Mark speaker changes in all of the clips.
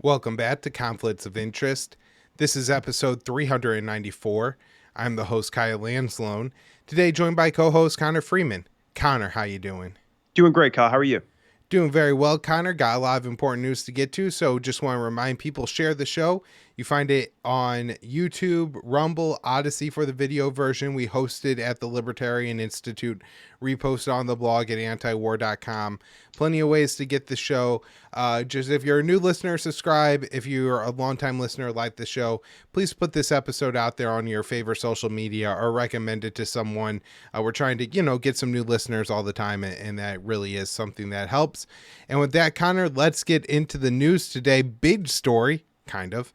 Speaker 1: Welcome back to Conflicts of Interest. This is episode 394. I'm the host, Kyle Anzalone. Today joined by co-host Connor Freeman. Connor, how you doing?
Speaker 2: Doing great, Kyle. How are you?
Speaker 1: Doing very well, Connor. Got a lot of important news to get to, so just want to remind people, share the show. You find it on YouTube, Rumble, Odysee for the video version. We hosted at the Libertarian Institute, reposted on the blog at antiwar.com. Plenty of ways to get the show. Just if you're a new listener, subscribe. If you're a longtime listener, like the show, please put this episode out there on your favorite social media or recommend it to someone. We're trying to, get some new listeners all the time, and that really is something that helps. And with that, Connor, let's get into the news today. Big story. Kind of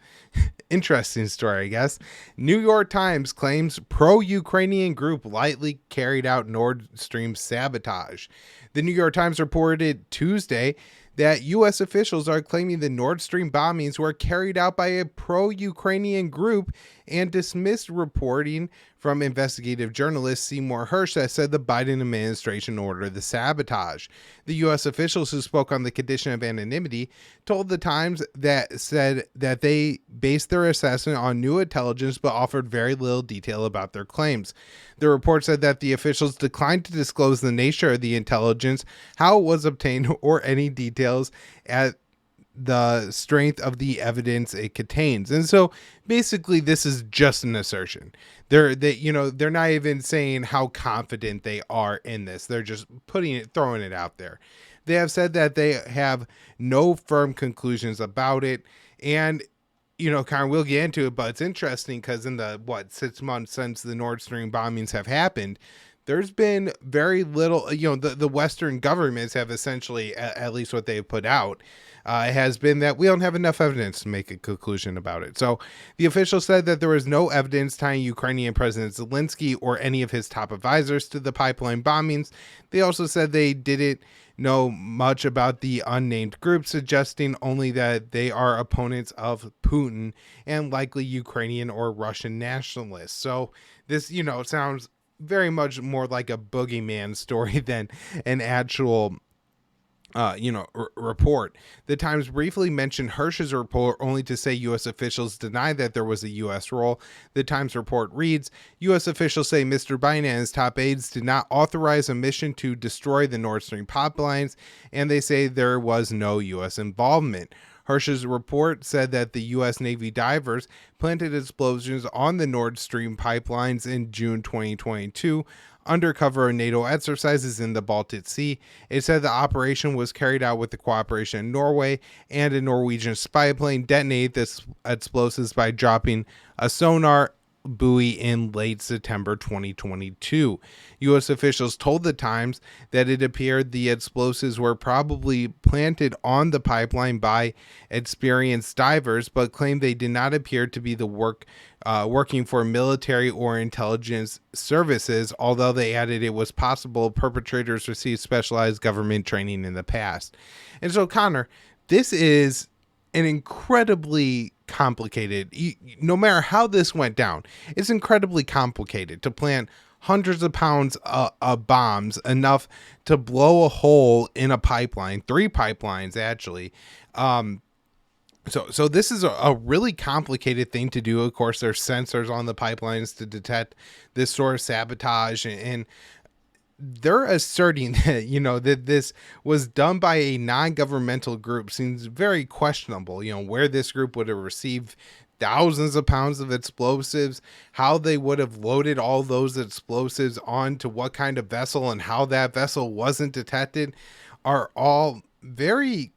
Speaker 1: interesting story, I guess. New York Times claims pro-Ukrainian group lightly carried out Nord Stream sabotage. The New York Times reported Tuesday that U.S. officials are claiming the Nord Stream bombings were carried out by a pro-Ukrainian group and dismissed reporting from investigative journalist Seymour Hersh that said the Biden administration ordered the sabotage. The U.S. officials who spoke on the condition of anonymity told the Times that said that they based their assessment on new intelligence but offered very little detail about their claims. The report said that the officials declined to disclose the nature of the intelligence, how it was obtained, or any details at the strength of the evidence it contains. And so basically this is just an assertion. They're not even saying how confident they are in this. They're just throwing it out there. They have said that they have no firm conclusions about it. And kind of we'll get into it, but it's interesting because in the 6 months since the Nord Stream bombings have happened, there's been very little, the Western governments have essentially, at least what they've put out, has been that we don't have enough evidence to make a conclusion about it. So the official said that there was no evidence tying Ukrainian President Zelensky or any of his top advisors to the pipeline bombings. They also said they didn't know much about the unnamed group, suggesting only that they are opponents of Putin and likely Ukrainian or Russian nationalists. So this, sounds very much more like a boogeyman story than an actual report. The Times briefly mentioned Hersh's report only to say U.S. officials deny that there was a U.S. role. The Times report reads, U.S. officials say Mr. Biden and his top aides did not authorize a mission to destroy the Nord Stream pipelines, and they say there was no U.S. involvement. Hersh's report said that the U.S. Navy divers planted explosions on the Nord Stream pipelines in June 2022 under cover of NATO exercises in the Baltic Sea. It said the operation was carried out with the cooperation of Norway, and a Norwegian spy plane detonated the explosives by dropping a sonar buoy in late September 2022. U.S. officials told the Times that it appeared the explosives were probably planted on the pipeline by experienced divers, but claimed they did not appear to be working for military or intelligence services, although they added it was possible perpetrators received specialized government training in the past. And so, Connor, this is an incredibly complicated, no matter how this went down, it's incredibly complicated to plant hundreds of pounds of bombs, enough to blow a hole in a pipeline, 3 pipelines actually. So this is a really complicated thing to do. Of course, there's sensors on the pipelines to detect this sort of sabotage, and they're asserting that, that this was done by a non-governmental group. Seems very questionable, where this group would have received thousands of pounds of explosives, how they would have loaded all those explosives onto what kind of vessel, and how that vessel wasn't detected are all very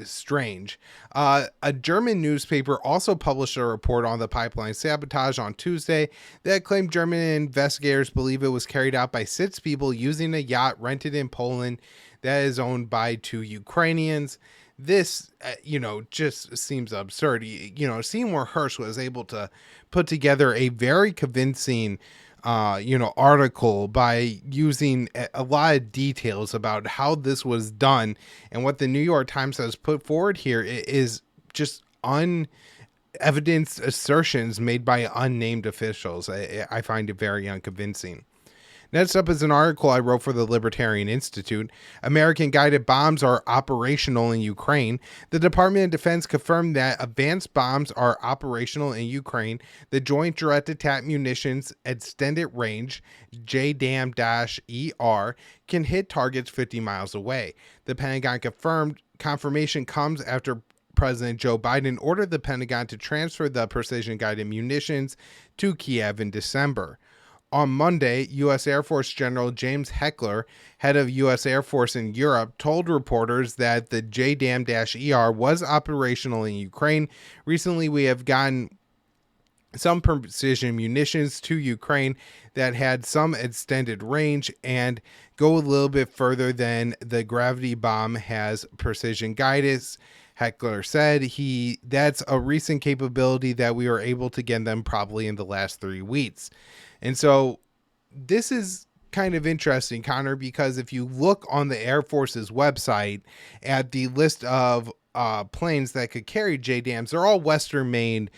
Speaker 1: strange. A German newspaper also published a report on the pipeline sabotage on Tuesday that claimed German investigators believe it was carried out by 6 people using a yacht rented in Poland that is owned by 2 Ukrainians. This, just seems absurd. Seymour Hersh was able to put together a very convincing article by using a lot of details about how this was done, and what the New York Times has put forward here is just unevidenced assertions made by unnamed officials. I find it very unconvincing. Next up is an article I wrote for the Libertarian Institute. American guided bombs are operational in Ukraine. The Department of Defense confirmed that advanced bombs are operational in Ukraine. The Joint Direct Attack Munitions Extended Range, JDAM-ER, can hit targets 50 miles away. The Pentagon confirmed confirmation comes after President Joe Biden ordered the Pentagon to transfer the precision-guided munitions to Kiev in December. On Monday, U.S. Air Force General James Heckler, head of U.S. Air Force in Europe, told reporters that the JDAM-ER was operational in Ukraine. Recently, we have gotten some precision munitions to Ukraine that had some extended range and go a little bit further than the gravity bomb has precision guidance. Heckler said that's a recent capability that we were able to get them probably in the last 3 weeks. And so this is kind of interesting, Connor, because if you look on the Air Force's website at the list of planes that could carry JDAMs, they're all Western-made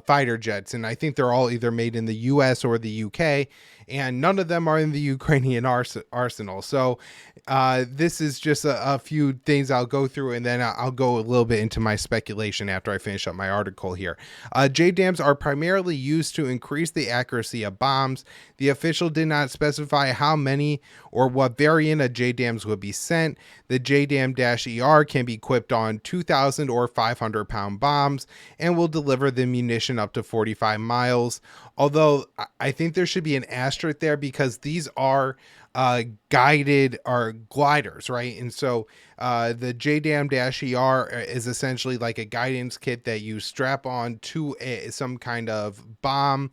Speaker 1: fighter jets, and I think they're all either made in the U.S. or the U.K., and none of them are in the Ukrainian arsenal. So this is just a few things I'll go through, and then I'll go a little bit into my speculation after I finish up my article here. JDAMs are primarily used to increase the accuracy of bombs. The official did not specify how many or what variant of JDAMs would be sent. The JDAM-ER can be equipped on 2,000 or 500-pound bombs and will deliver the munition up to 45 miles. Although I think there should be an asterisk there because these are guided or gliders, right? And so the JDAM-ER is essentially like a guidance kit that you strap on to some kind of bomb,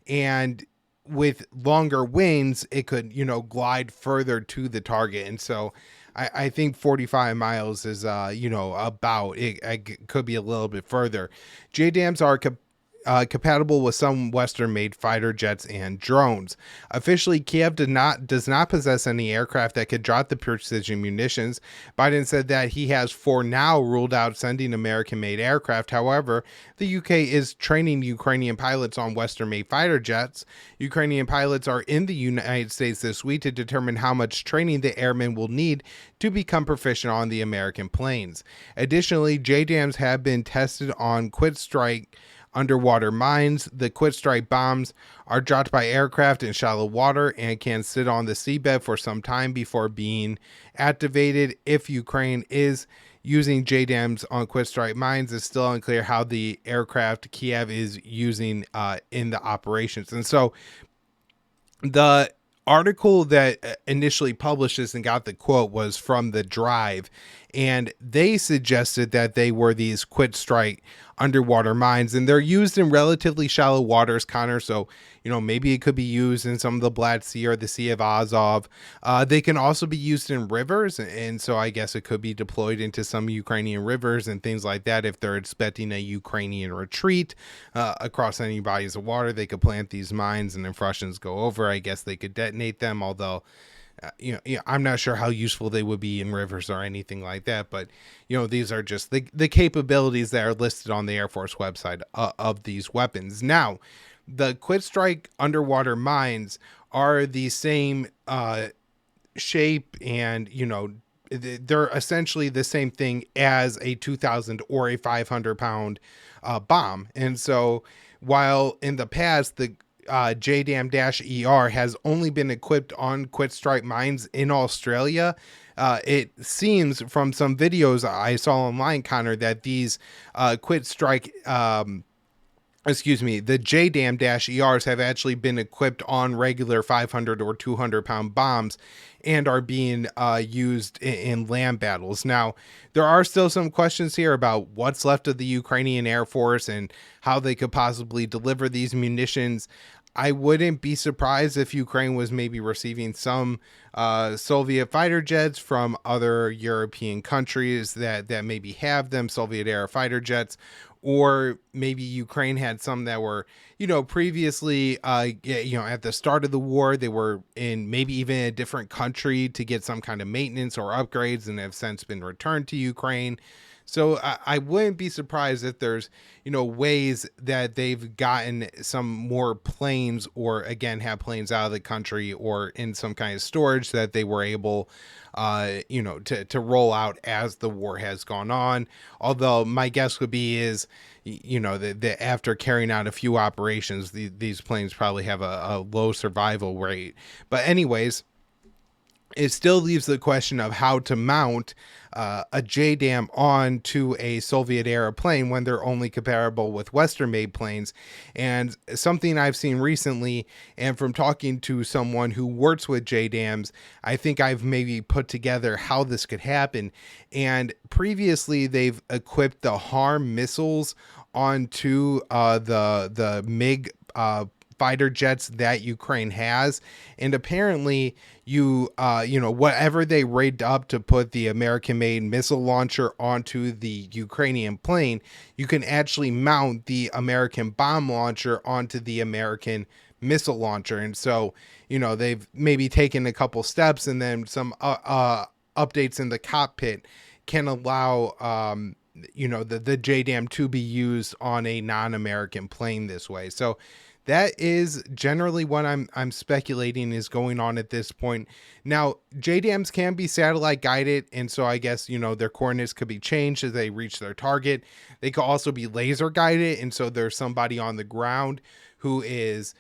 Speaker 1: and with longer wings, it could, glide further to the target. And so I think 45 miles is, about it. It could be a little bit further. JDAMs are compatible with some Western-made fighter jets and drones. Officially, Kiev does not possess any aircraft that could drop the precision munitions. Biden said that he has, for now, ruled out sending American-made aircraft. However, the UK is training Ukrainian pilots on Western-made fighter jets. Ukrainian pilots are in the United States this week to determine how much training the airmen will need to become proficient on the American planes. Additionally, JDAMs have been tested on quick-strike underwater mines. The quick strike bombs are dropped by aircraft in shallow water and can sit on the seabed for some time before being activated. If Ukraine is using JDAMs on quick strike mines, it's still unclear how the aircraft Kiev is using in the operations. And so the article that initially published this and got the quote was from The Drive, and they suggested that they were these quick strike underwater mines, and they're used in relatively shallow waters, Connor. So, maybe it could be used in some of the Black Sea or the Sea of Azov. They can also be used in rivers, and so I guess it could be deployed into some Ukrainian rivers and things like that. If they're expecting a Ukrainian retreat across any bodies of water, they could plant these mines, and if Russians go over, I guess they could detonate them, although I'm not sure how useful they would be in rivers or anything like that, but these are just the capabilities that are listed on the Air Force website of these weapons. Now, the quick strike underwater mines are the same shape, and they're essentially the same thing as a 2,000 or a 500-pound bomb. And so while in the past the JDAM-ER has only been equipped on quick strike mines in Australia, it seems from some videos I saw online, Connor, that these quick strike the JDAM-ERs have actually been equipped on regular 500 or 200-pound bombs and are being used in land battles. Now, there are still some questions here about what's left of the Ukrainian Air Force and how they could possibly deliver these munitions. I wouldn't be surprised if Ukraine was maybe receiving some Soviet fighter jets from other European countries that maybe have them, Soviet-era fighter jets, or maybe Ukraine had some that were, previously, at the start of the war, they were in maybe even a different country to get some kind of maintenance or upgrades and have since been returned to Ukraine. So I wouldn't be surprised if there's, ways that they've gotten some more planes, or again, have planes out of the country or in some kind of storage that they were able, to roll out as the war has gone on. Although my guess would be is, that after carrying out a few operations, these planes probably have a low survival rate. But anyways, it still leaves the question of how to mount a JDAM onto a Soviet-era plane when they're only comparable with Western-made planes. And something I've seen recently, and from talking to someone who works with JDAMs, I think I've maybe put together how this could happen. And previously, they've equipped the HARM missiles onto the MiG fighter jets that Ukraine has, and apparently whatever they rigged up to put the American-made missile launcher onto the Ukrainian plane, you can actually mount the American bomb launcher onto the American missile launcher. And so, they've maybe taken a couple steps, and then some updates in the cockpit can allow the JDAM to be used on a non-American plane this way. So that is generally what I'm speculating is going on at this point. Now, JDAMs can be satellite guided, and so I guess, their coordinates could be changed as they reach their target. They could also be laser guided, and so there's somebody on the ground who is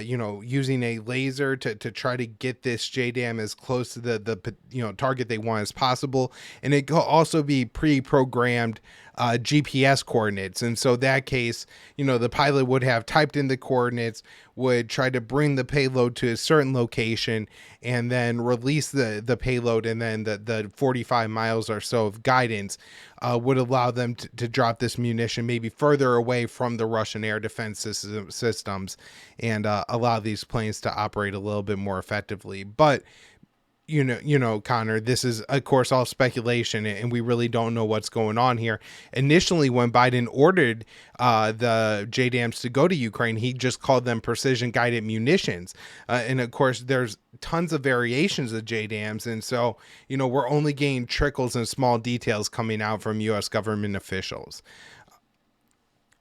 Speaker 1: using a laser to try to get this JDAM as close to the target they want as possible. And it could also be pre-programmed GPS coordinates. And so that case, the pilot would have typed in the coordinates, would try to bring the payload to a certain location, and then release the payload. And then the 45 miles or so of guidance would allow them to drop this munition maybe further away from the Russian air defense systems, and allow these planes to operate a little bit more effectively. But Connor, this is of course all speculation, and we really don't know what's going on here. Initially, when Biden ordered the JDAMs to go to Ukraine, he just called them precision guided munitions. And of course, there's tons of variations of JDAMs. And so, we're only getting trickles and small details coming out from U.S. government officials.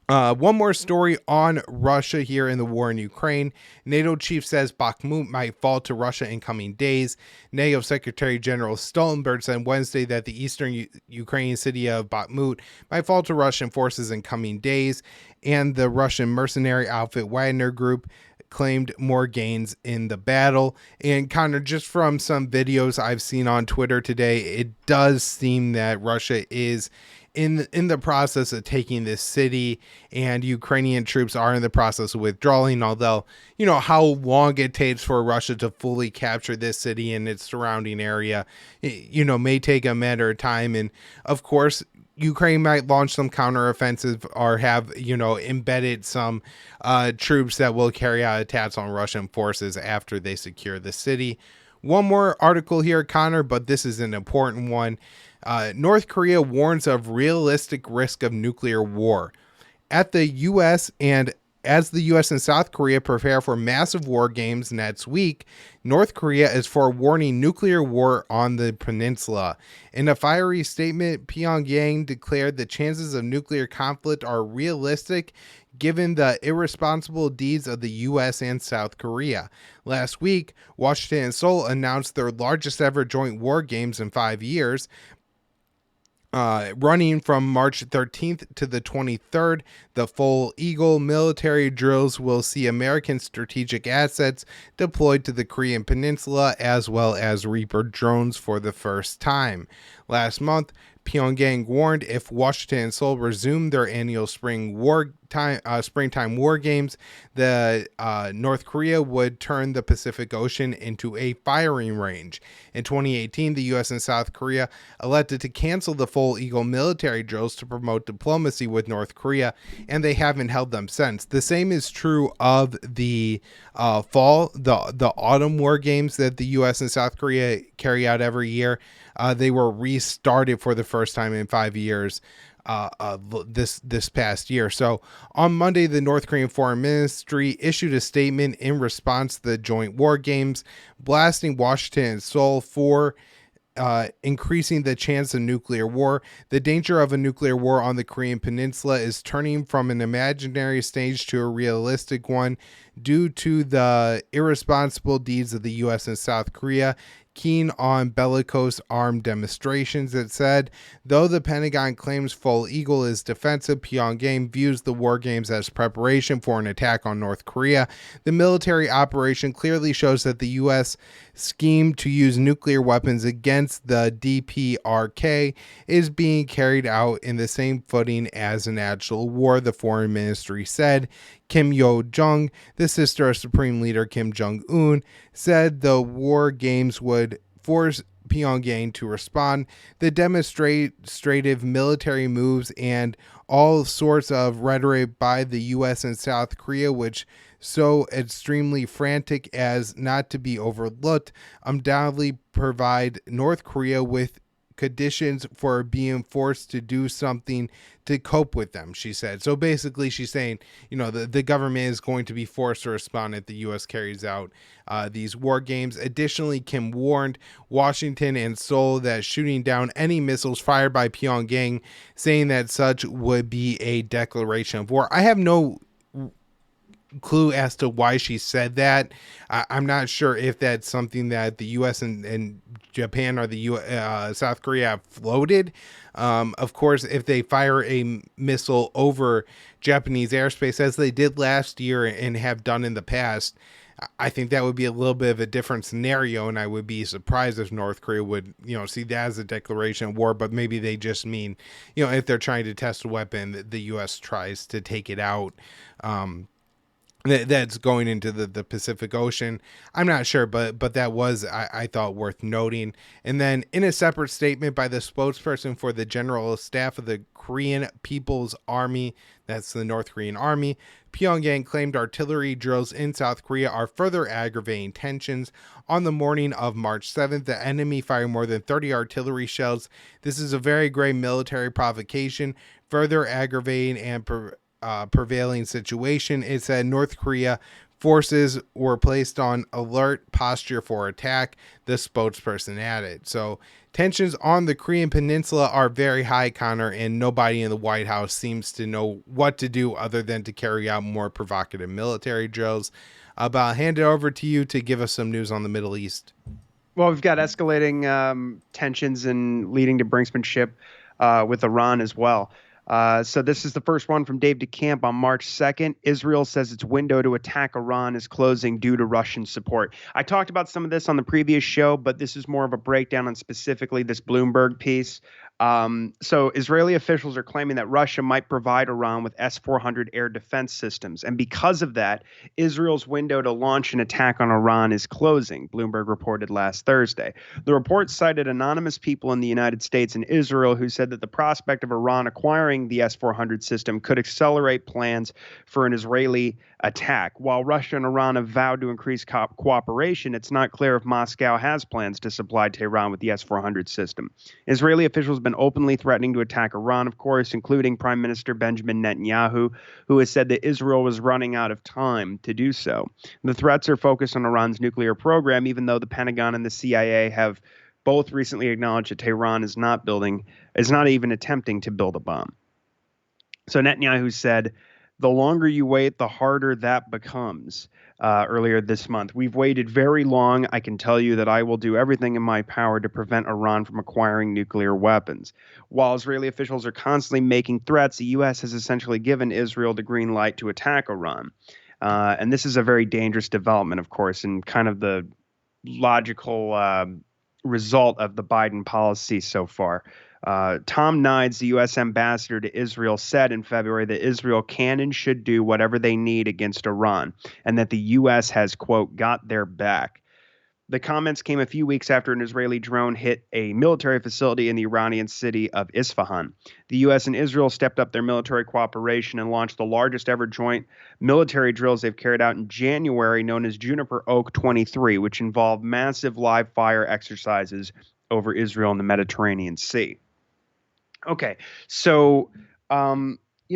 Speaker 1: One more story on Russia here in the war in Ukraine. NATO chief says Bakhmut might fall to Russia in coming days. NATO Secretary General Stoltenberg said Wednesday that the eastern Ukrainian city of Bakhmut might fall to Russian forces in coming days. And the Russian mercenary outfit Wagner Group claimed more gains in the battle. And Connor, just from some videos I've seen on Twitter today, it does seem that Russia is in the process of taking this city, and Ukrainian troops are in the process of withdrawing. Although, how long it takes for Russia to fully capture this city and its surrounding area, may take a matter of time. And of course, Ukraine might launch some counteroffensive or have, embedded some troops that will carry out attacks on Russian forces after they secure the city. One more article here, Connor, but this is an important one. North Korea warns of realistic risk of nuclear war. As the U.S. and South Korea prepare for massive war games next week, North Korea is forewarning nuclear war on the peninsula. In a fiery statement, Pyongyang declared the chances of nuclear conflict are realistic given the irresponsible deeds of the U.S. and South Korea. Last week, Washington and Seoul announced their largest ever joint war games in 5 years. Running from March 13th to the 23rd, the Full Eagle military drills will see American strategic assets deployed to the Korean Peninsula, as well as Reaper drones for the first time. Last month, Pyongyang warned if Washington and Seoul resume their annual springtime war games, the North Korea would turn the Pacific Ocean into a firing range. In 2018, the U.S. and South Korea elected to cancel the Full Eagle military drills to promote diplomacy with North Korea, and they haven't held them since. The same is true of the the autumn war games that the U.S. and South Korea carry out every year. They were restarted for the first time in 5 years this past year. So on Monday, the North Korean Foreign Ministry issued a statement in response to the joint war games, blasting Washington and Seoul for increasing the chance of nuclear war. The danger of a nuclear war on the Korean Peninsula is turning from an imaginary stage to a realistic one due to the irresponsible deeds of the U.S. and South Korea, keen on bellicose armed demonstrations. It said, though the Pentagon claims full eagle is defensive, Pyongyang views the war games as preparation for an attack on North Korea. The military operation clearly shows that the U.S. scheme to use nuclear weapons against the DPRK is being carried out in the same footing as an actual war, the foreign ministry said. Kim Yo-jong, the sister of Supreme Leader Kim Jong-un, said the war games would force Pyongyang to respond. The demonstrative military moves and all sorts of rhetoric by the U.S. and South Korea, which so extremely frantic as not to be overlooked, undoubtedly provide North Korea with conditions for being forced to do something to cope with them, she said. So basically she's saying, the government is going to be forced to respond if the U.S. carries out these war games. Additionally, Kim warned Washington and Seoul that shooting down any missiles fired by Pyongyang, saying that such would be a declaration of war. I have no clue as to why she said that. I'm not sure if that's something that the U.S. and Japan or the South Korea have floated. Of course, if they fire a missile over Japanese airspace, as they did last year and have done in the past, I think that would be a little bit of a different scenario, and I would be surprised if North Korea would, see that as a declaration of war. But maybe they just mean, if they're trying to test a weapon, the U.S. tries to take it out. That's going into the Pacific Ocean. I'm not sure, but that was, I thought, worth noting. And then in a separate statement by the spokesperson for the General Staff of the Korean People's Army, that's the North Korean Army, Pyongyang claimed artillery drills in South Korea are further aggravating tensions. On the morning of March 7th, the enemy fired more than 30 artillery shells. This is a very grave military provocation, further aggravating and prevailing situation. It said North Korea forces were placed on alert posture for attack, the spokesperson added. So tensions on the Korean Peninsula are very high, Connor, and nobody in the White House seems to know what to do other than to carry out more provocative military drills. But I'll hand it over to you to give us some news on the Middle East.
Speaker 2: Well, we've got escalating tensions and leading to brinksmanship with Iran as well. So this is the first one from Dave DeCamp on March 2nd. Israel says its window to attack Iran is closing due to Russian support. I talked about some of this on the previous show, but this is more of a breakdown on specifically this Bloomberg piece. So Israeli officials are claiming that Russia might provide Iran with S-400 air defense systems. And because of that, Israel's window to launch an attack on Iran is closing, Bloomberg reported last Thursday. The report cited anonymous people in the United States and Israel who said that the prospect of Iran acquiring the S-400 system could accelerate plans for an Israeli attack. While Russia and Iran have vowed to increase cooperation, it's not clear if Moscow has plans to supply Tehran with the S-400 system. Israeli officials have been openly threatening to attack Iran, of course, including Prime Minister Benjamin Netanyahu, who has said that Israel was running out of time to do so. The threats are focused on Iran's nuclear program, even though the Pentagon and the CIA have both recently acknowledged that Tehran is not even attempting to build a bomb. So Netanyahu said, "The longer you wait, the harder that becomes." Earlier this month, "We've waited very long. I can tell you that I will do everything in my power to prevent Iran from acquiring nuclear weapons." While Israeli officials are constantly making threats, the U.S. has essentially given Israel the green light to attack Iran. And this is a very dangerous development, of course, and kind of the logical result of the Biden policy so far. Tom Nides, the U.S. ambassador to Israel, said in February that Israel can and should do whatever they need against Iran, and that the U.S. has, quote, got their back. The comments came a few weeks after an Israeli drone hit a military facility in the Iranian city of Isfahan. The U.S. and Israel stepped up their military cooperation and launched the largest ever joint military drills they've carried out in January, known as Juniper Oak 23, which involved massive live fire exercises over Israel and the Mediterranean Sea. Okay, so,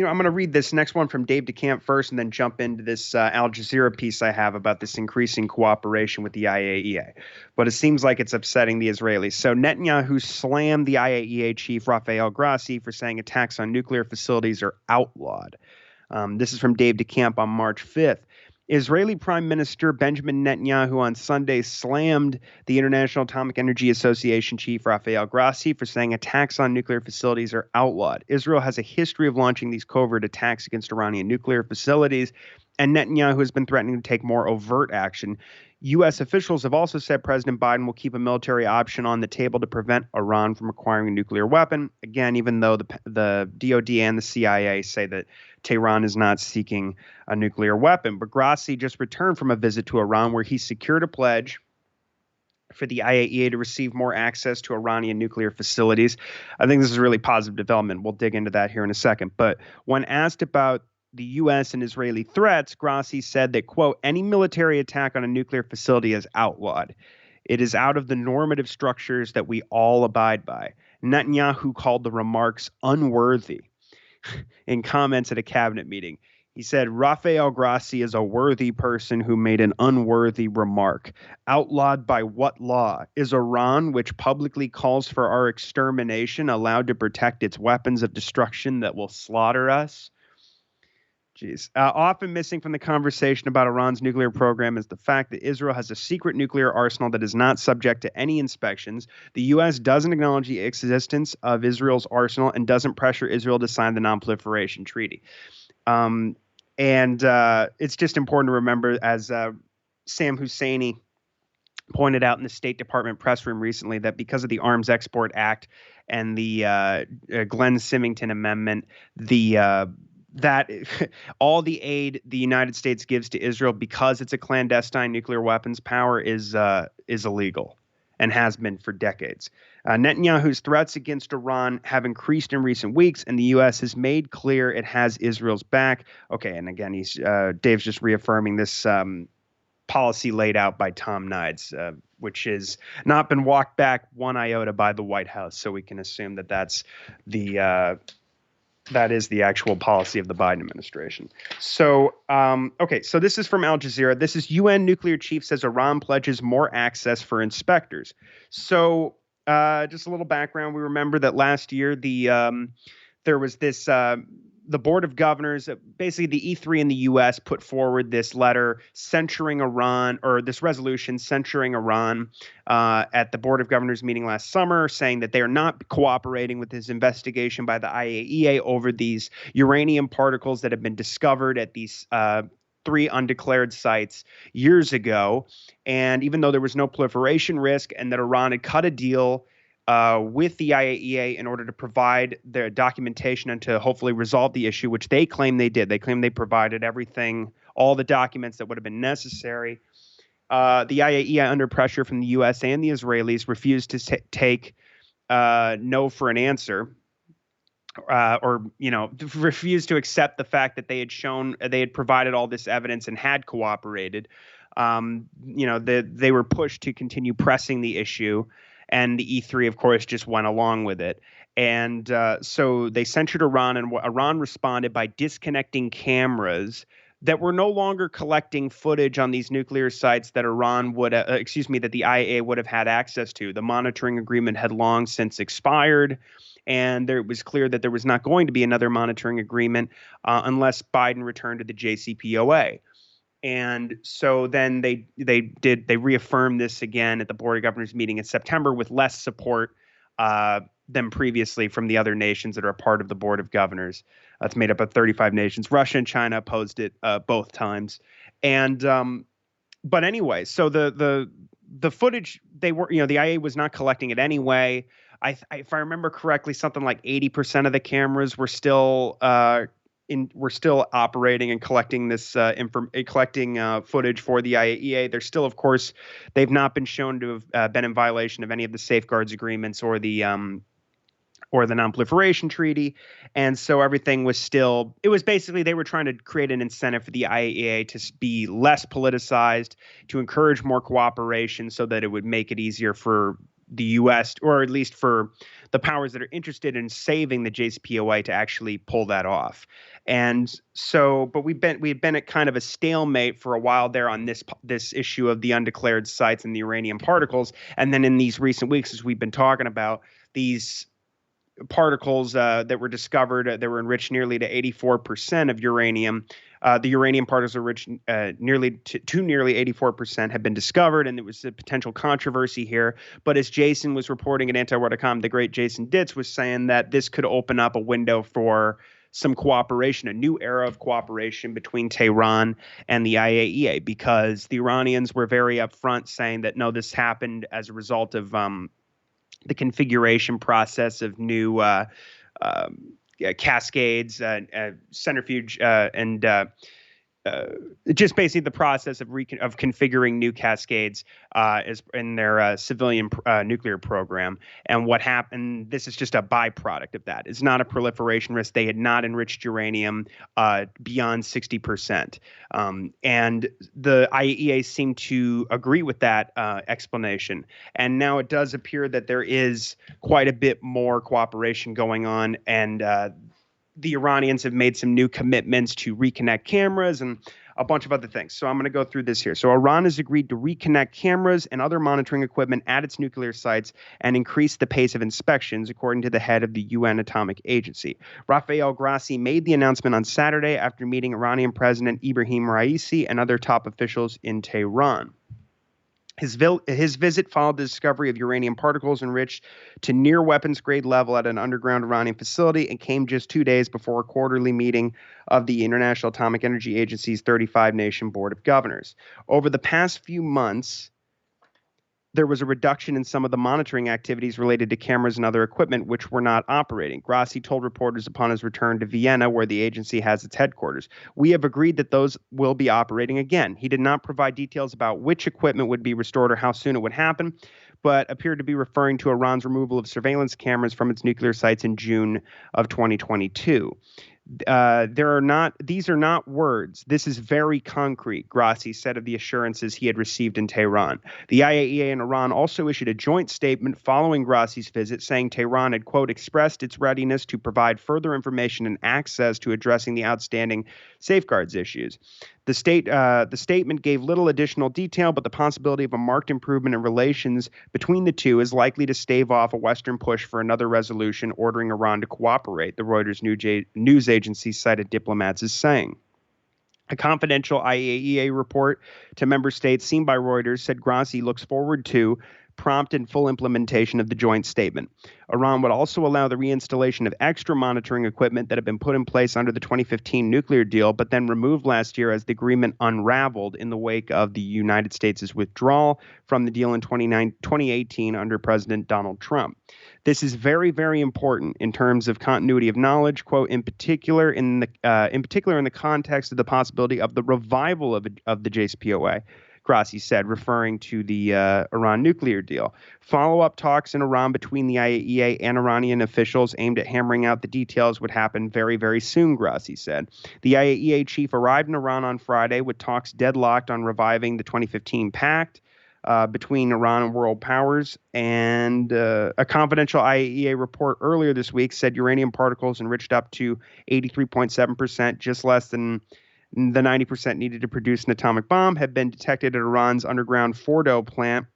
Speaker 2: I'm going to read this next one from Dave DeCamp first and then jump into this Al Jazeera piece I have about this increasing cooperation with the IAEA. But it seems like it's upsetting the Israelis. So Netanyahu slammed the IAEA chief, Rafael Grossi, for saying attacks on nuclear facilities are outlawed. This is from Dave DeCamp on March 5th. Israeli Prime Minister Benjamin Netanyahu on Sunday slammed the International Atomic Energy Association chief Rafael Grossi for saying attacks on nuclear facilities are outlawed. Israel has a history of launching these covert attacks against Iranian nuclear facilities, and Netanyahu has been threatening to take more overt action. U.S. officials have also said President Biden will keep a military option on the table to prevent Iran from acquiring a nuclear weapon. Again, even though the DoD and the CIA say that Tehran is not seeking a nuclear weapon. But Grossi just returned from a visit to Iran where he secured a pledge for the IAEA to receive more access to Iranian nuclear facilities. I think this is a really positive development. We'll dig into that here in a second. But when asked about the U.S. and Israeli threats, Grossi said that, quote, any military attack on a nuclear facility is outlawed. It is out of the normative structures that we all abide by. Netanyahu called the remarks unworthy in comments at a cabinet meeting. He said, Rafael Grossi is a worthy person who made an unworthy remark. Outlawed by what law? Is Iran, which publicly calls for our extermination, allowed to protect its weapons of destruction that will slaughter us? Jeez. Often missing from the conversation about Iran's nuclear program is the fact that Israel has a secret nuclear arsenal that is not subject to any inspections. The U.S. doesn't acknowledge the existence of Israel's arsenal and doesn't pressure Israel to sign the Non-Proliferation Treaty. And it's just important to remember, as Sam Husseini pointed out in the State Department press room recently, that because of the Arms Export Act and the Glenn Symington Amendment, that all the aid the United States gives to Israel, because it's a clandestine nuclear weapons power, is illegal and has been for decades. Netanyahu's threats against Iran have increased in recent weeks, and the U.S. has made clear it has Israel's back. Okay, and again, Dave's just reaffirming this policy laid out by Tom Nides, which has not been walked back one iota by the White House. So we can assume that that is the actual policy of the Biden administration. So, okay, so this is from Al Jazeera. This is UN nuclear chief says Iran pledges more access for inspectors. So, just a little background. We remember that last year there was this the Board of Governors, basically the E3 in the U.S. put forward this letter censuring Iran, or this resolution censuring Iran at the Board of Governors meeting last summer, saying that they are not cooperating with this investigation by the IAEA over these uranium particles that have been discovered at these 3 undeclared sites years ago. And even though there was no proliferation risk and that Iran had cut a deal with the IAEA in order to provide their documentation and to hopefully resolve the issue, which they claim they did. They claim they provided everything, all the documents that would have been necessary. The IAEA, under pressure from the U.S. and the Israelis, refused to take no for an answer, or refused to accept the fact that they had provided all this evidence and had cooperated. They were pushed to continue pressing the issue. And the E3, of course, just went along with it. And so they censured Iran, and Iran responded by disconnecting cameras that were no longer collecting footage on these nuclear sites that that the IAEA would have had access to. The monitoring agreement had long since expired, and it was clear that there was not going to be another monitoring agreement unless Biden returned to the JCPOA. And so then they reaffirmed this again at the Board of Governors meeting in September with less support than previously from the other nations that are a part of the Board of Governors. It's made up of 35 nations. Russia and China opposed it both times. And but anyway, so the footage, the IA was not collecting it anyway. If I remember correctly, something like 80% of the cameras were still we're still operating and collecting this footage for the IAEA. They're still, of course, they've not been shown to have been in violation of any of the safeguards agreements or the Non-Proliferation Treaty. And so everything was still, it was basically, they were trying to create an incentive for the IAEA to be less politicized, to encourage more cooperation so that it would make it easier for the U.S., or at least for the powers that are interested in saving the JCPOA, to actually pull that off. And so, but we've been at kind of a stalemate for a while there on this issue of the undeclared sites and the uranium particles. And then in these recent weeks, as we've been talking about, these particles that were discovered that were enriched nearly to 84% of uranium. The uranium particles enriched nearly 84% have been discovered, and there was a potential controversy here. But as Jason was reporting at antiwar.com, the great Jason Ditz was saying that this could open up a window for some cooperation, a new era of cooperation between Tehran and the IAEA, because the Iranians were very upfront saying that, no, this happened as a result of the configuration process of new cascades, centrifuge, and just basically the process of configuring new cascades is in their civilian nuclear program. And what happened, this is just a byproduct of that. It's not a proliferation risk. They had not enriched uranium beyond 60%. And the IAEA seemed to agree with that explanation. And now it does appear that there is quite a bit more cooperation going on, and the Iranians have made some new commitments to reconnect cameras and a bunch of other things. So I'm going to go through this here. So Iran has agreed to reconnect cameras and other monitoring equipment at its nuclear sites and increase the pace of inspections, according to the head of the UN Atomic Agency. Rafael Grossi made the announcement on Saturday after meeting Iranian President Ibrahim Raisi and other top officials in Tehran. His visit followed the discovery of uranium particles enriched to near weapons grade level at an underground Iranian facility, and came just 2 days before a quarterly meeting of the International Atomic Energy Agency's 35-nation Board of Governors. Over the past few months, there was a reduction in some of the monitoring activities related to cameras and other equipment which were not operating. Grossi told reporters upon his return to Vienna, where the agency has its headquarters, "We have agreed that those will be operating again." He did not provide details about which equipment would be restored or how soon it would happen, but appeared to be referring to Iran's removal of surveillance cameras from its nuclear sites in June of 2022. These are not words. This is very concrete, Grossi said of the assurances he had received in Tehran. The IAEA and Iran also issued a joint statement following Grossi's visit, saying Tehran had, quote, expressed its readiness to provide further information and access to addressing the outstanding safeguards issues. The statement gave little additional detail, but the possibility of a marked improvement in relations between the two is likely to stave off a Western push for another resolution ordering Iran to cooperate, the Reuters news agency cited diplomats as saying. A confidential IAEA report to member states seen by Reuters said Grossi looks forward to prompt and full implementation of the joint statement. Iran would also allow the reinstallation of extra monitoring equipment that had been put in place under the 2015 nuclear deal, but then removed last year as the agreement unraveled in the wake of the United States' withdrawal from the deal in 2018 under President Donald Trump. This is very, very important in terms of continuity of knowledge, quote, in particular in the context of the possibility of the revival of the JCPOA. Grossi said, referring to the Iran nuclear deal. Follow-up talks in Iran between the IAEA and Iranian officials aimed at hammering out the details would happen very, very soon, Grossi said. The IAEA chief arrived in Iran on Friday with talks deadlocked on reviving the 2015 pact between Iran and world powers, and a confidential IAEA report earlier this week said uranium particles enriched up to 83.7%, just less than the 90% needed to produce an atomic bomb, had been detected at Iran's underground Fordow plant,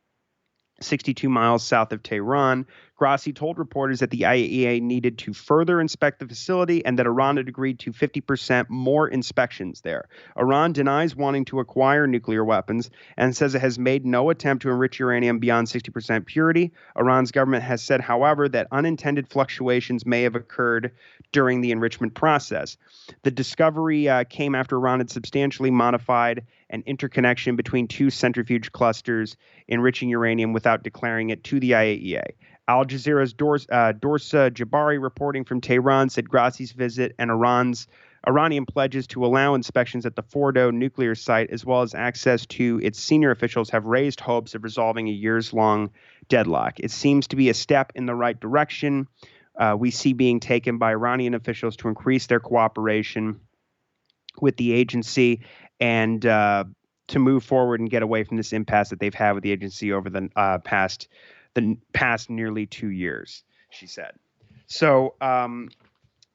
Speaker 2: 62 miles south of Tehran. Grossi told reporters that the IAEA needed to further inspect the facility and that Iran had agreed to 50% more inspections there. Iran denies wanting to acquire nuclear weapons and says it has made no attempt to enrich uranium beyond 60% purity. Iran's government has said, however, that unintended fluctuations may have occurred during the enrichment process. The discovery came after Iran had substantially modified an interconnection between two centrifuge clusters enriching uranium without declaring it to the IAEA. Al Jazeera's Dorsa Jabari, reporting from Tehran, said Grossi's visit and Iranian pledges to allow inspections at the Fordow nuclear site, as well as access to its senior officials, have raised hopes of resolving a years-long deadlock. It seems to be a step in the right direction we see being taken by Iranian officials to increase their cooperation with the agency and to move forward and get away from this impasse that they've had with the agency over the past the past nearly 2 years, she said. So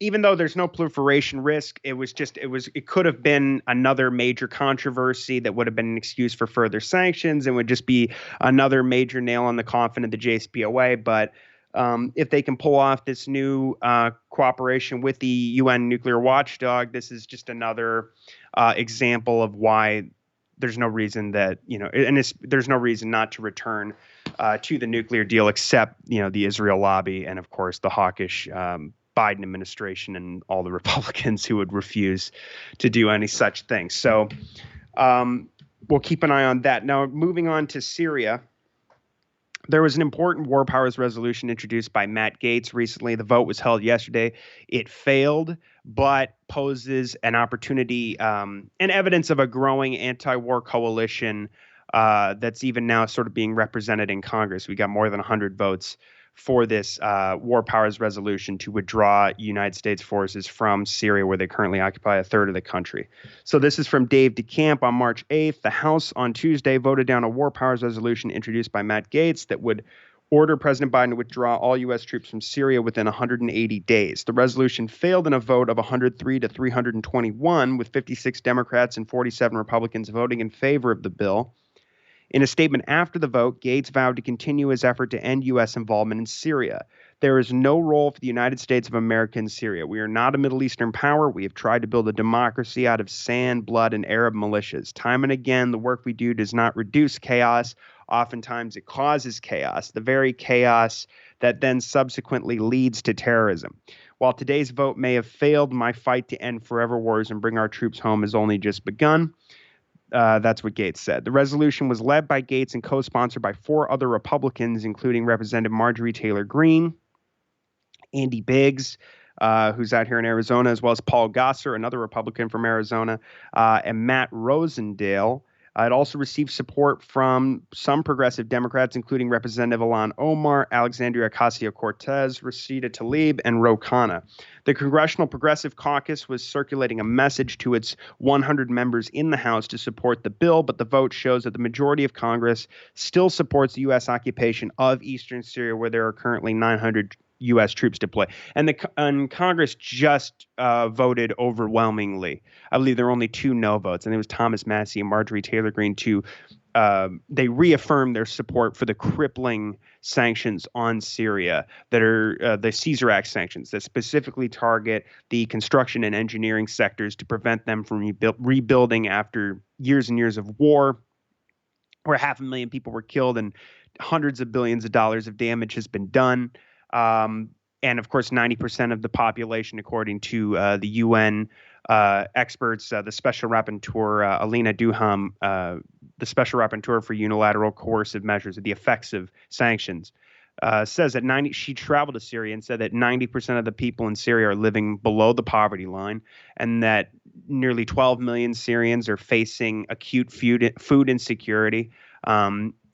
Speaker 2: even though there's no proliferation risk, it could have been another major controversy that would have been an excuse for further sanctions and would just be another major nail on the coffin of the JCPOA. But if they can pull off this new cooperation with the UN nuclear watchdog, this is just another example of why there's no reason that, there's no reason not to return to the nuclear deal, except, the Israel lobby and, of course, the hawkish Biden administration and all the Republicans who would refuse to do any such thing. So we'll keep an eye on that. Now, moving on to Syria. There was an important war powers resolution introduced by Matt Gaetz recently. The vote was held yesterday. It failed, but poses an opportunity and evidence of a growing anti-war coalition that's even now sort of being represented in Congress. We got more than 100 votes for this war powers resolution to withdraw United States forces from Syria, where they currently occupy a third of the country. So this is from Dave DeCamp on March 8th. The House on Tuesday voted down a war powers resolution introduced by Matt Gaetz that would order President Biden to withdraw all U.S. troops from Syria within 180 days. The resolution failed in a vote of 103 to 321, with 56 Democrats and 47 Republicans voting in favor of the bill. In a statement after the vote, Gaetz vowed to continue his effort to end U.S. involvement in Syria. There is no role for the United States of America in Syria. We are not a Middle Eastern power. We have tried to build a democracy out of sand, blood, and Arab militias. Time and again, the work we do does not reduce chaos. Oftentimes, it causes chaos, the very chaos that then subsequently leads to terrorism. While today's vote may have failed, my fight to end forever wars and bring our troops home has only just begun. That's what Gaetz said. The resolution was led by Gaetz and co-sponsored by 4 other Republicans, including Representative Marjorie Taylor Greene, Andy Biggs, who's out here in Arizona, as well as Paul Gosar, another Republican from Arizona, and Matt Rosendale. It also received support from some progressive Democrats, including Representative Ilhan Omar, Alexandria Ocasio-Cortez, Rashida Tlaib, and Ro Khanna. The Congressional Progressive Caucus was circulating a message to its 100 members in the House to support the bill, but the vote shows that the majority of Congress still supports the U.S. occupation of eastern Syria, where there are currently 900 U.S. troops deployed. And Congress just voted overwhelmingly. I believe there were only 2 no votes, and it was Thomas Massie and Marjorie Taylor Greene they reaffirmed their support for the crippling sanctions on Syria that are the Caesar Act sanctions that specifically target the construction and engineering sectors to prevent them from rebuilding after years and years of war, where 500,000 people were killed and hundreds of billions of dollars of damage has been done. And of course, 90% of the population, according to the UN experts, the Special Rapporteur, Alina Duham, the Special Rapporteur for Unilateral Coercive Measures, the effects of sanctions, says that she traveled to Syria and said that 90% of the people in Syria are living below the poverty line, and that nearly 12 million Syrians are facing acute food insecurity.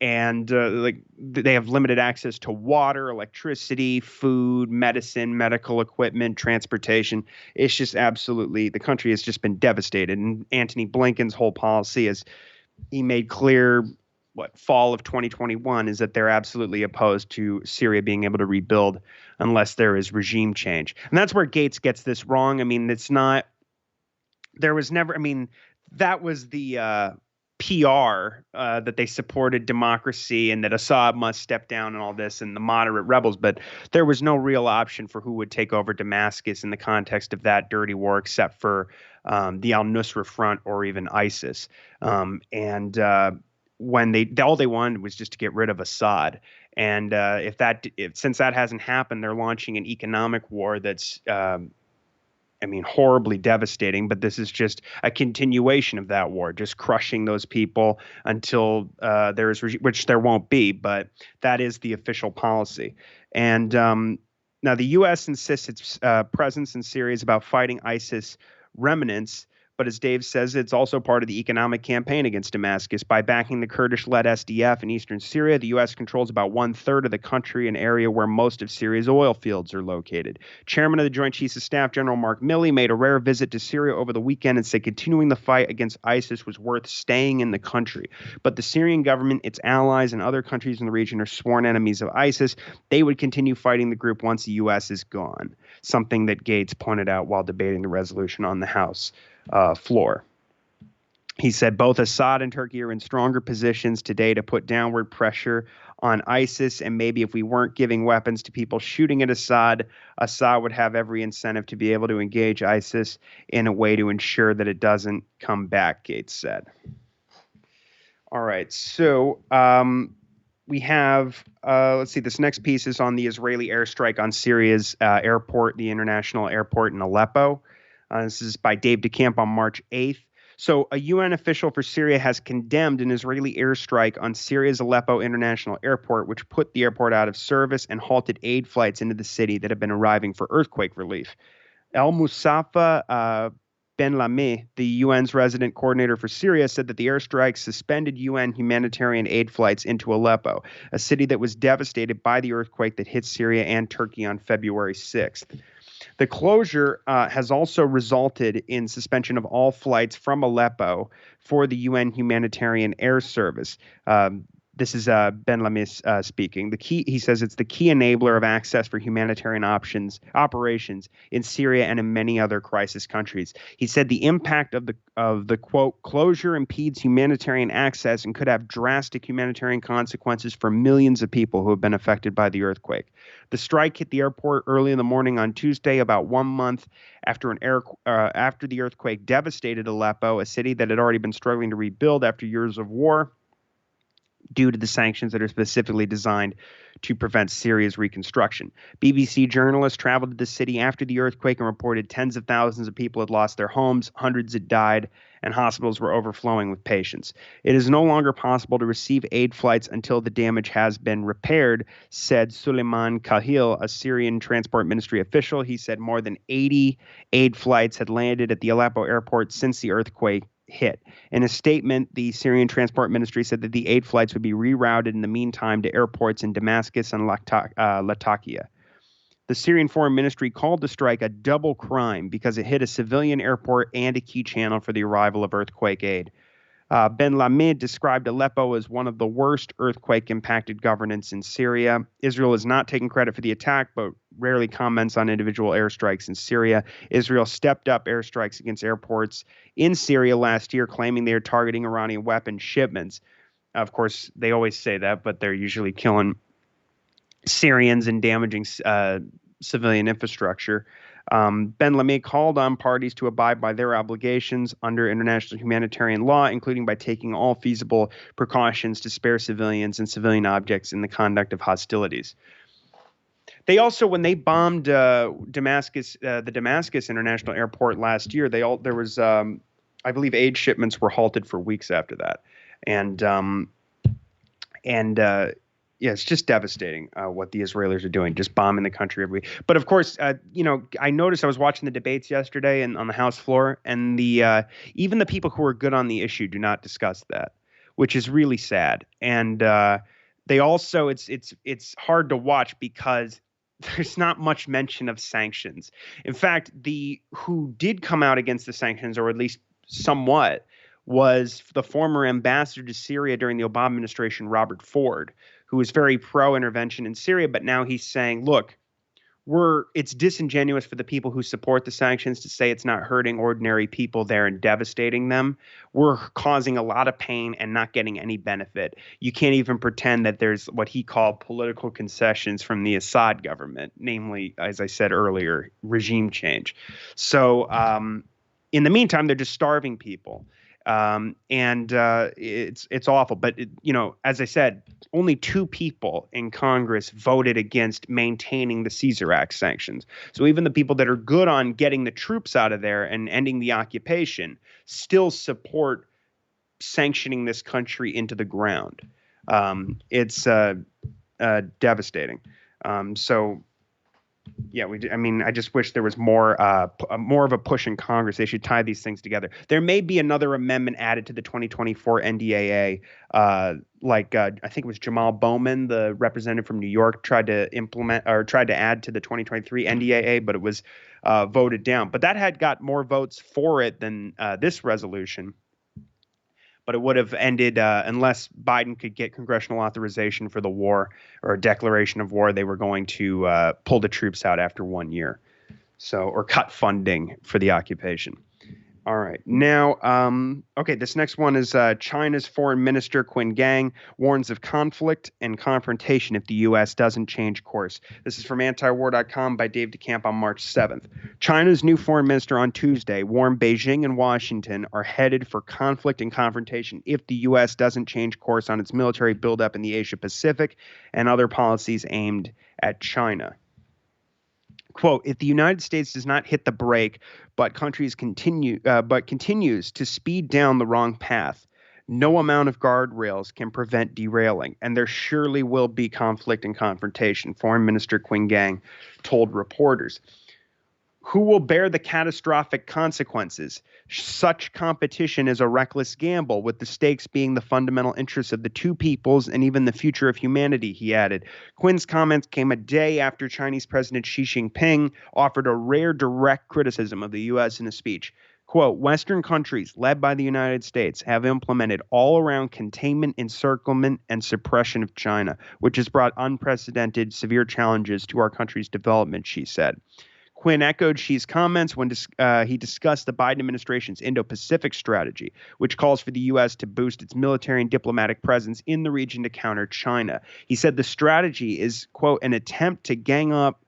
Speaker 2: And they have limited access to water, electricity, food, medicine, medical equipment, transportation. It's just absolutely, the country has just been devastated. And Antony Blinken's whole policy, as he made clear, fall of 2021, is that they're absolutely opposed to Syria being able to rebuild unless there is regime change. And that's where Gaetz gets this wrong. I mean, that was the PR that they supported democracy and that Assad must step down and all this and the moderate rebels, but there was no real option for who would take over Damascus in the context of that dirty war, except for the Al-Nusra Front or even ISIS. When all they wanted was just to get rid of Assad. And since that hasn't happened, they're launching an economic war that's horribly devastating, but this is just a continuation of that war, just crushing those people until which there won't be, but that is the official policy. And now the U.S. insists its presence in Syria is about fighting ISIS remnants, But as Dave says, it's also part of the economic campaign against Damascus. By backing the Kurdish-led SDF in eastern Syria, the U.S. controls about 1/3 of the country, an area where most of Syria's oil fields are located. Chairman of the Joint Chiefs of Staff, General Mark Milley, made a rare visit to Syria over the weekend and said continuing the fight against ISIS was worth staying in the country. But the Syrian government, its allies, and other countries in the region are sworn enemies of ISIS. They would continue fighting the group once the U.S. is gone, something that Gates pointed out while debating the resolution on the House floor. He said both Assad and Turkey are in stronger positions today to put downward pressure on ISIS, and maybe if we weren't giving weapons to people shooting at Assad, Assad would have every incentive to be able to engage ISIS in a way to ensure that it doesn't come back, Gates said. All right, so we have, let's see, this next piece is on the Israeli airstrike on Syria's airport, the international airport in Aleppo. This is by Dave DeCamp on March 8th. So a UN official for Syria has condemned an Israeli airstrike on Syria's Aleppo International Airport, which put the airport out of service and halted aid flights into the city that have been arriving for earthquake relief. El Musafa Ben Lamé, the UN's resident coordinator for Syria, said that the airstrike suspended UN humanitarian aid flights into Aleppo, a city that was devastated by the earthquake that hit Syria and Turkey on February 6th. The closure has also resulted in suspension of all flights from Aleppo for the UN Humanitarian Air Service. This is Ben Lamis speaking. He says it's the key enabler of access for humanitarian operations in Syria and in many other crisis countries. He said the impact of the quote closure impedes humanitarian access and could have drastic humanitarian consequences for millions of people who have been affected by the earthquake. The strike hit the airport early in the morning on Tuesday, about 1 month after after the earthquake devastated Aleppo, a city that had already been struggling to rebuild after years of war, due to the sanctions that are specifically designed to prevent Syria's reconstruction. BBC journalists traveled to the city after the earthquake and reported tens of thousands of people had lost their homes, hundreds had died, and hospitals were overflowing with patients. It is no longer possible to receive aid flights until the damage has been repaired, said Suleiman Kahil, a Syrian transport ministry official. He said more than 80 aid flights had landed at the Aleppo airport since the earthquake hit. In a statement, the Syrian Transport Ministry said that the aid flights would be rerouted in the meantime to airports in Damascus and Latakia. The Syrian Foreign Ministry called the strike a double crime because it hit a civilian airport and a key channel for the arrival of earthquake aid. Ben Lamid described Aleppo as one of the worst earthquake-impacted governments in Syria. Israel is not taking credit for the attack, but rarely comments on individual airstrikes in Syria. Israel stepped up airstrikes against airports in Syria last year, claiming they are targeting Iranian weapon shipments. Of course, they always say that, but they're usually killing Syrians and damaging civilian infrastructure. Ben Lamé called on parties to abide by their obligations under international humanitarian law, including by taking all feasible precautions to spare civilians and civilian objects in the conduct of hostilities. They also, when they bombed Damascus, the Damascus International Airport last year, there was, I believe, aid shipments were halted for weeks after that, and yeah, it's just devastating what the Israelis are doing, just bombing the country every week. But of course, I noticed I was watching the debates yesterday and on the House floor, and even the people who are good on the issue do not discuss that, which is really sad. And they also, it's hard to watch because there's not much mention of sanctions. In fact, who did come out against the sanctions, or at least somewhat, was the former ambassador to Syria during the Obama administration, Robert Ford, who was very pro-intervention in Syria, but now he's saying, look, it's disingenuous for the people who support the sanctions to say it's not hurting ordinary people there and devastating them. We're causing a lot of pain and not getting any benefit. You can't even pretend that there's what he called political concessions from the Assad government, namely, as I said earlier, regime change. So in the meantime, they're just starving people. It's awful. But, as I said, only 2 people in Congress voted against maintaining the Caesar Act sanctions. So even the people that are good on getting the troops out of there and ending the occupation still support sanctioning this country into the ground. It's devastating. So Yeah, we do. I mean, I just wish there was more of a push in Congress. They should tie these things together. There may be another amendment added to the 2024 NDAA. I think it was Jamal Bowman, the representative from New York, tried to add to the 2023 NDAA, but it was voted down. But that had got more votes for it than this resolution. But it would have ended unless Biden could get congressional authorization for the war or a declaration of war. They were going to pull the troops out after 1 year, or cut funding for the occupation. All right. Now, this next one is China's Foreign Minister Qin Gang warns of conflict and confrontation if the U.S. doesn't change course. This is from antiwar.com by Dave DeCamp on March 7th. China's new foreign minister on Tuesday warned Beijing and Washington are headed for conflict and confrontation if the U.S. doesn't change course on its military buildup in the Asia-Pacific and other policies aimed at China. Quote, if the United States does not hit the brake, but continues to speed down the wrong path, no amount of guardrails can prevent derailing, and there surely will be conflict and confrontation, Foreign Minister Qin Gang told reporters. Who will bear the catastrophic consequences? Such competition is a reckless gamble, with the stakes being the fundamental interests of the two peoples and even the future of humanity, he added. Quinn's comments came a day after Chinese President Xi Jinping offered a rare direct criticism of the U.S. in a speech. Quote, Western countries, led by the United States, have implemented all-around containment, encirclement, and suppression of China, which has brought unprecedented severe challenges to our country's development, she said. Quinn echoed Xi's comments when he discussed the Biden administration's Indo-Pacific strategy, which calls for the U.S. to boost its military and diplomatic presence in the region to counter China. He said the strategy is, quote, an attempt to gang up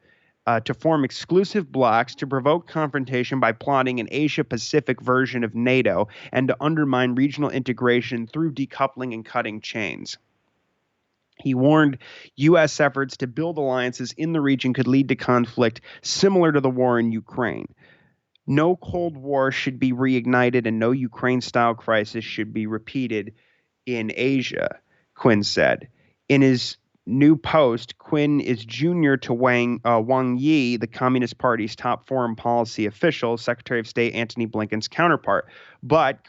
Speaker 2: to form exclusive blocs to provoke confrontation by plotting an Asia-Pacific version of NATO and to undermine regional integration through decoupling and cutting chains. He warned U.S. efforts to build alliances in the region could lead to conflict similar to the war in Ukraine. No Cold War should be reignited and no Ukraine-style crisis should be repeated in Asia, Quinn said. In his new post, Quinn is junior to Wang Yi, the Communist Party's top foreign policy official, Secretary of State Antony Blinken's counterpart. But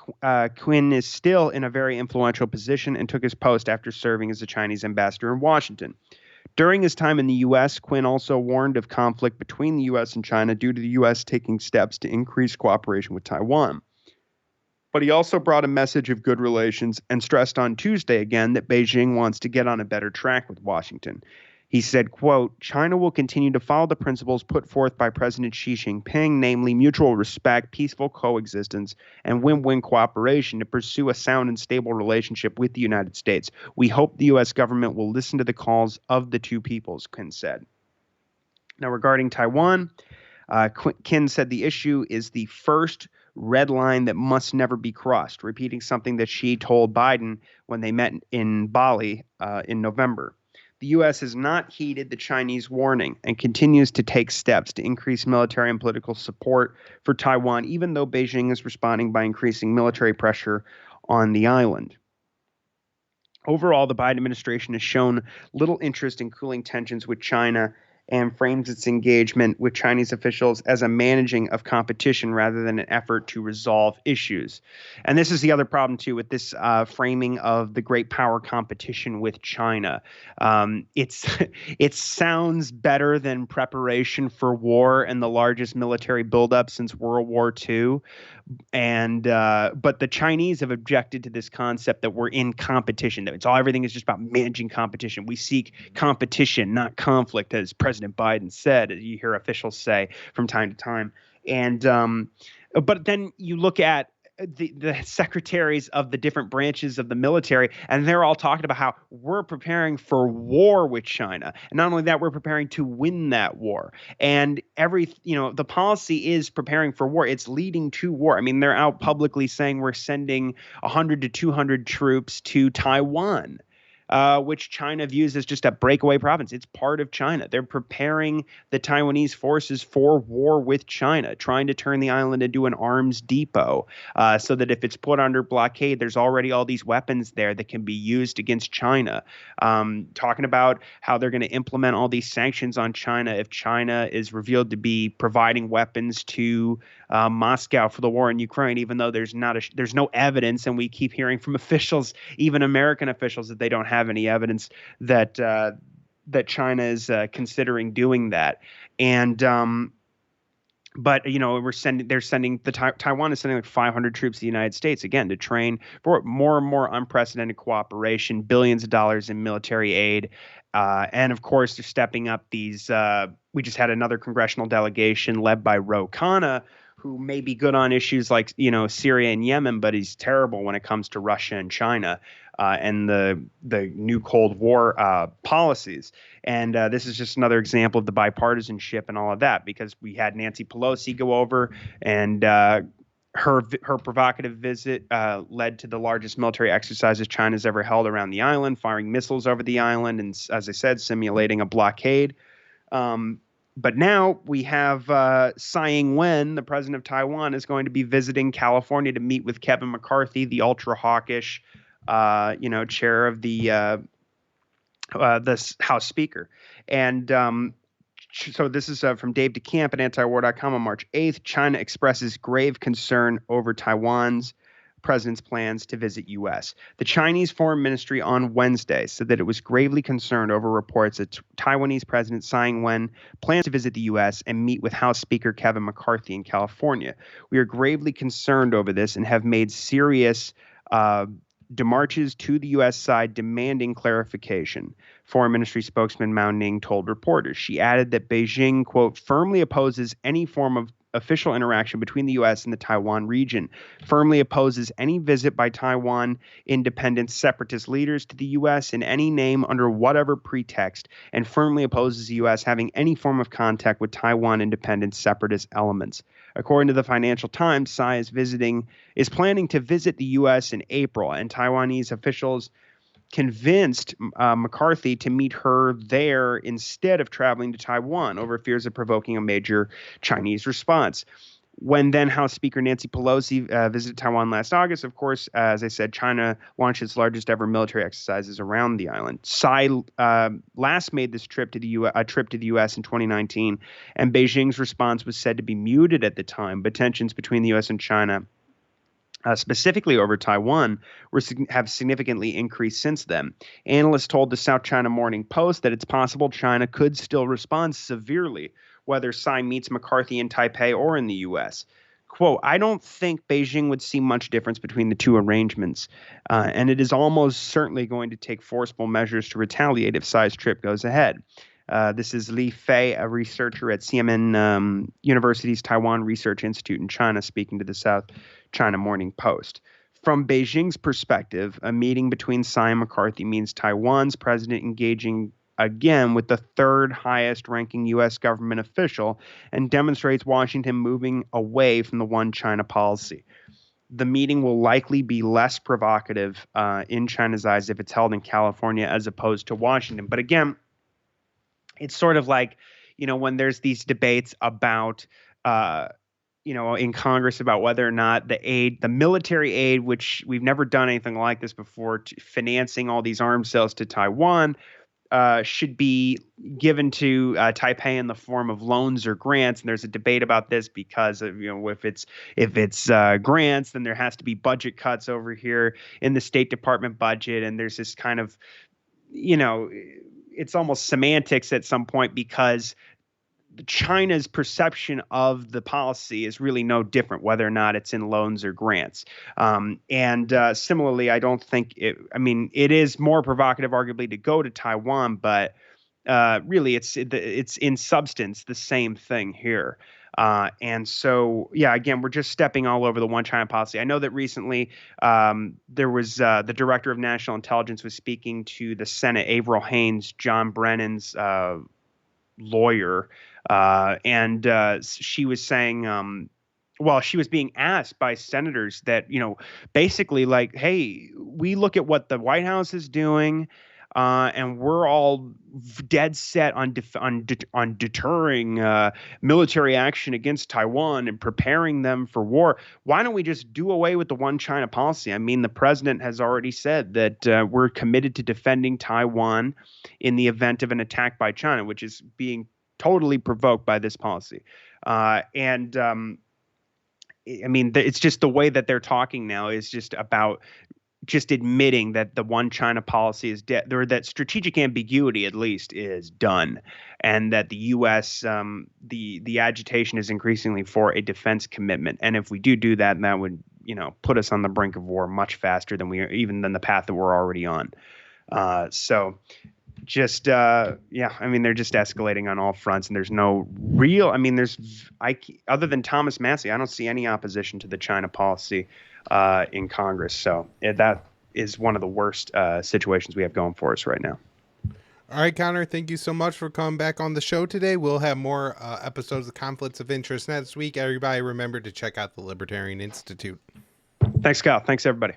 Speaker 2: Quinn is still in a very influential position and took his post after serving as the Chinese ambassador in Washington. During his time in the U.S., Quinn also warned of conflict between the U.S. and China due to the U.S. taking steps to increase cooperation with Taiwan. But he also brought a message of good relations and stressed on Tuesday again that Beijing wants to get on a better track with Washington. He said, quote, China will continue to follow the principles put forth by President Xi Jinping, namely mutual respect, peaceful coexistence, and win-win cooperation to pursue a sound and stable relationship with the United States. We hope the U.S. government will listen to the calls of the two peoples, Quinn said. Now, regarding Taiwan, Qin said the issue is the first red line that must never be crossed, repeating something that Xi told Biden when they met in Bali in November. The U.S. has not heeded the Chinese warning and continues to take steps to increase military and political support for Taiwan, even though Beijing is responding by increasing military pressure on the island. Overall, the Biden administration has shown little interest in cooling tensions with China and frames its engagement with Chinese officials as a managing of competition rather than an effort to resolve issues. And this is the other problem, too, with this framing of the great power competition with China. It sounds better than preparation for war and the largest military buildup since World War II. But the Chinese have objected to this concept that we're in competition, that everything is just about managing competition. We seek competition, not conflict, as President Biden said, as you hear officials say from time to time. But then you look at the secretaries of the different branches of the military, and they're all talking about how we're preparing for war with China. And not only that, we're preparing to win that war. And the policy is preparing for war. It's leading to war. I mean, they're out publicly saying we're sending 100 to 200 troops to Taiwan. which China views as just a breakaway province. It's part of China. They're preparing the Taiwanese forces for war with China, trying to turn the island into an arms depot, so that if it's put under blockade, there's already all these weapons there that can be used against China. Talking about how they're going to implement all these sanctions on China if China is revealed to be providing weapons to Moscow for the war in Ukraine, even though there's no evidence, and we keep hearing from officials, even American officials, that they don't have any evidence that that China is considering doing that. And but Taiwan is sending like 500 troops to the United States again to train for more and more unprecedented cooperation, billions of dollars in military aid. And of course, they're stepping up these. We just had another congressional delegation led by Ro Khanna, who may be good on issues like Syria and Yemen, but he's terrible when it comes to Russia and China and the new Cold War policies. And this is just another example of the bipartisanship and all of that, because we had Nancy Pelosi go over, and her provocative visit led to the largest military exercises China's ever held around the island, firing missiles over the island, and as I said, simulating a blockade. But now we have Tsai Ing-wen, the president of Taiwan, is going to be visiting California to meet with Kevin McCarthy, the ultra hawkish, chair of the House Speaker. And so this is from Dave DeCamp at antiwar.com on March 8th. China expresses grave concern over Taiwan's president's plans to visit U.S. The Chinese Foreign Ministry on Wednesday said that it was gravely concerned over reports that Taiwanese President Tsai Ing-wen plans to visit the U.S. and meet with House Speaker Kevin McCarthy in California. We are gravely concerned over this and have made serious demarches to the U.S. side demanding clarification, Foreign Ministry spokesman Mao Ning told reporters. She added that Beijing, quote, firmly opposes any form of official interaction between the U.S. and the Taiwan region, firmly opposes any visit by Taiwan independent separatist leaders to the U.S. in any name under whatever pretext, and firmly opposes the U.S. having any form of contact with Taiwan independent separatist elements. According to the Financial Times, Tsai is planning to visit the U.S. in April, and Taiwanese officials convinced McCarthy to meet her there instead of traveling to Taiwan over fears of provoking a major Chinese response. When then House Speaker Nancy Pelosi visited Taiwan last August, of course, as I said, China launched its largest ever military exercises around the island. Tsai last made this trip to the U.S. in 2019, and Beijing's response was said to be muted at the time, but tensions between the U.S. and China, specifically over Taiwan, have significantly increased since then. Analysts told the South China Morning Post that it's possible China could still respond severely whether Tsai meets McCarthy in Taipei or in the U.S. Quote, I don't think Beijing would see much difference between the two arrangements, and it is almost certainly going to take forceful measures to retaliate if Tsai's trip goes ahead. This is Li Fei, a researcher at CMN University's Taiwan Research Institute in China, speaking to the South China Morning Post. From Beijing's perspective, a meeting between Tsai and McCarthy means Taiwan's president engaging again with the third highest ranking U.S. government official and demonstrates Washington moving away from the one China policy. The meeting will likely be less provocative in China's eyes if it's held in California as opposed to Washington. But again, it's sort of like, when there's these debates about, in Congress about whether or not the military aid, which we've never done anything like this before, financing all these arms sales to Taiwan, should be given to Taipei in the form of loans or grants. And there's a debate about this because of, if it's grants, then there has to be budget cuts over here in the State Department budget. And there's this kind of, it's almost semantics at some point, because China's perception of the policy is really no different, whether or not it's in loans or grants. And similarly, I don't think it is more provocative, arguably, to go to Taiwan, but really it's in substance the same thing here. And so, again, we're just stepping all over the one China policy. I know that recently there was the director of national intelligence was speaking to the Senate, Avril Haines, John Brennan's lawyer, and she was saying, she was being asked by senators that, basically like, hey, we look at what the White House is doing. and we're all dead set on deterring military action against Taiwan and preparing them for war. Why don't we just do away with the one China policy? I mean, the president has already said that we're committed to defending Taiwan in the event of an attack by China, which is being totally provoked by this policy. I mean, it's just the way that they're talking now is just about just admitting that the one China policy is dead, or that strategic ambiguity at least is done, and that the U.S. The agitation is increasingly for a defense commitment. And if we do that, that would put us on the brink of war much faster than than the path that we're already on. Just I mean, they're just escalating on all fronts, and there's no real. I mean, other than Thomas Massie, I don't see any opposition to the China policy in Congress. So that is one of the worst situations we have going for us right now.
Speaker 1: All right, Connor, thank you so much for coming back on the show today. We'll have more episodes of Conflicts of Interest next week. Everybody remember to check out the Libertarian Institute.
Speaker 2: Thanks, Kyle. Thanks, everybody.